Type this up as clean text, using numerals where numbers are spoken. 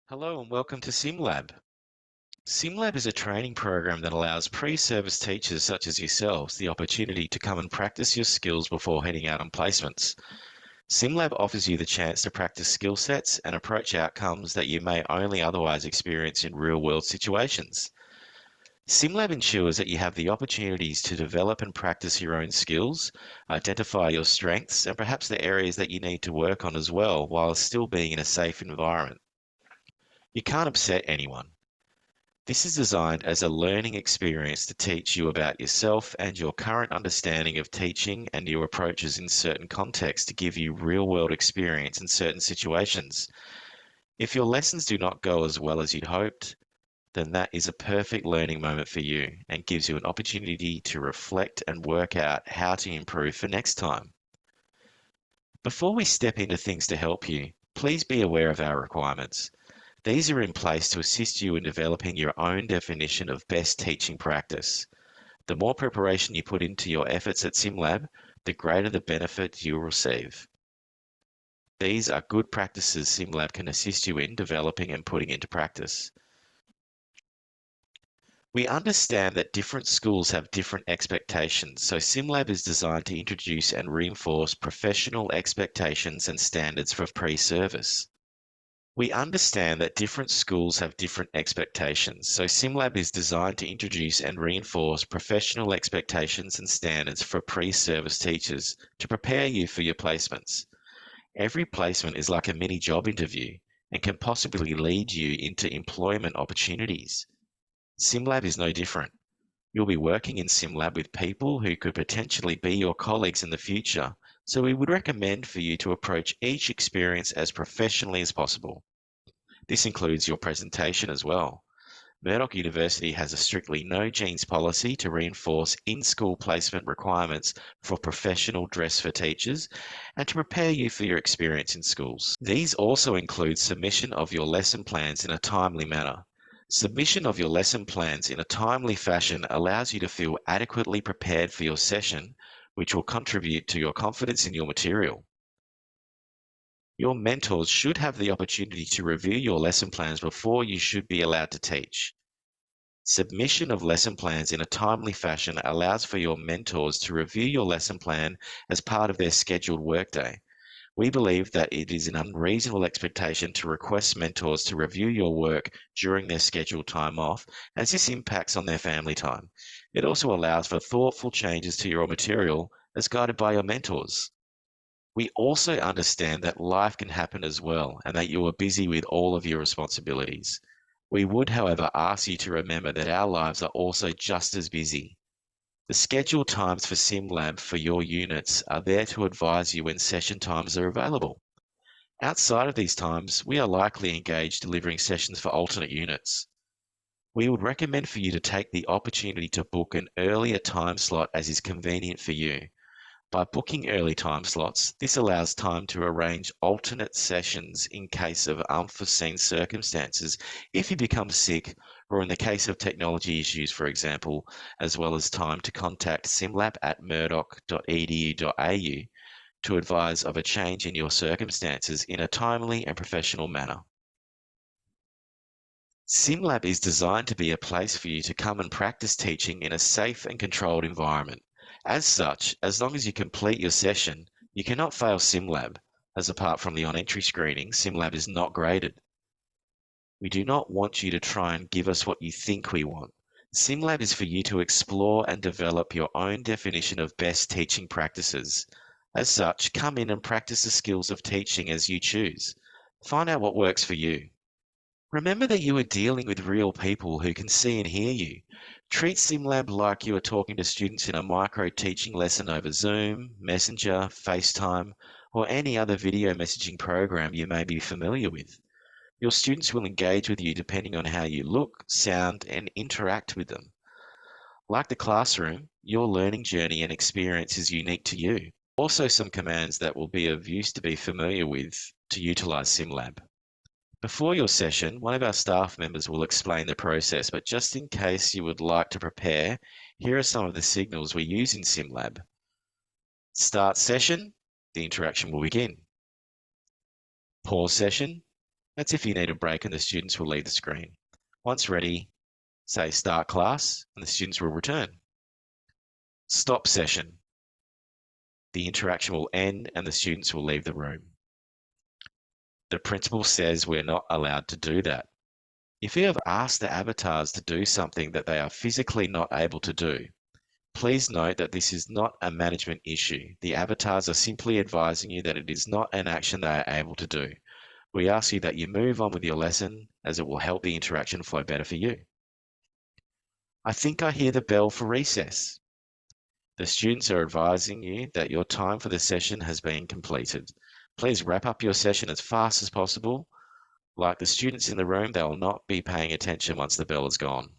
Hello and welcome to SimLab. SimLab is a training program that allows pre-service teachers such as yourselves the opportunity to come and practice your skills before heading out on placements. SimLab offers you the chance to practice skill sets and approach outcomes that you may only otherwise experience in real-world situations. SimLab ensures that you have the opportunities to develop and practice your own skills, identify your strengths, and perhaps the areas that you need to work on as well, while still being in a safe environment. You can't upset anyone. This is designed as a learning experience to teach you about yourself and your current understanding of teaching and your approaches in certain contexts to give you real-world experience in certain situations. If your lessons do not go as well as you'd hoped, then that is a perfect learning moment for you and gives you an opportunity to reflect and work out how to improve for next time. Before we step into things to help you, please be aware of our requirements. These are in place to assist you in developing your own definition of best teaching practice. The more preparation you put into your efforts at SimLab, the greater the benefit you'll receive. These are good practices SimLab can assist you in developing and putting into practice. We understand that different schools have different expectations, so SimLab is designed to introduce and reinforce professional expectations and standards for pre-service. We understand that different schools have different expectations, so SimLab is designed to introduce and reinforce professional expectations and standards for pre-service teachers to prepare you for your placements. Every placement is like a mini job interview and can possibly lead you into employment opportunities. SimLab is no different. You'll be working in SimLab with people who could potentially be your colleagues in the future, so we would recommend for you to approach each experience as professionally as possible. This includes your presentation as well. Murdoch University has a strictly no jeans policy to reinforce in-school placement requirements for professional dress for teachers and to prepare you for your experience in schools. These also include submission of your lesson plans in a timely manner. Submission of your lesson plans in a timely fashion allows you to feel adequately prepared for your session, which will contribute to your confidence in your material. Your mentors should have the opportunity to review your lesson plans before you should be allowed to teach. Submission of lesson plans in a timely fashion allows for your mentors to review your lesson plan as part of their scheduled workday. We believe that it is an unreasonable expectation to request mentors to review your work during their scheduled time off, as this impacts on their family time. It also allows for thoughtful changes to your material as guided by your mentors. We also understand that life can happen as well and that you are busy with all of your responsibilities. We would, however, ask you to remember that our lives are also just as busy. The scheduled times for SimLab for your units are there to advise you when session times are available. Outside of these times, we are likely engaged delivering sessions for alternate units. We would recommend for you to take the opportunity to book an earlier time slot as is convenient for you. By booking early time slots, this allows time to arrange alternate sessions in case of unforeseen circumstances if you become sick or in the case of technology issues, for example, as well as time to contact simlab at murdoch.edu.au to advise of a change in your circumstances in a timely and professional manner. SimLab is designed to be a place for you to come and practice teaching in a safe and controlled environment. As such, as long as you complete your session, you cannot fail SimLab, as apart from the on-entry screening, SimLab is not graded. We do not want you to try and give us what you think we want. SimLab is for you to explore and develop your own definition of best teaching practices. As such, come in and practice the skills of teaching as you choose. Find out what works for you. Remember that you are dealing with real people who can see and hear you. Treat SimLab like you are talking to students in a micro-teaching lesson over Zoom, Messenger, FaceTime, or any other video messaging program you may be familiar with. Your students will engage with you depending on how you look, sound, and interact with them. Like the classroom, your learning journey and experience is unique to you. Also, some commands that will be of use to be familiar with to utilize SimLab. Before your session, one of our staff members will explain the process, but just in case you would like to prepare, here are some of the signals we use in SimLab. Start session, the interaction will begin. Pause session, That's if you need a break and the students will leave the screen. Once ready, say start class and the students will return. Stop session. The interaction will end and the students will leave the room. The principal says we're not allowed to do that. If you have asked the avatars to do something that they are physically not able to do, please note that this is not a management issue. The avatars are simply advising you that it is not an action they are able to do. We ask you that you move on with your lesson as it will help the interaction flow better for you. I think I hear the bell for recess. The students are advising you that your time for the session has been completed. Please wrap up your session as fast as possible. Like the students in the room, they will not be paying attention once the bell is gone.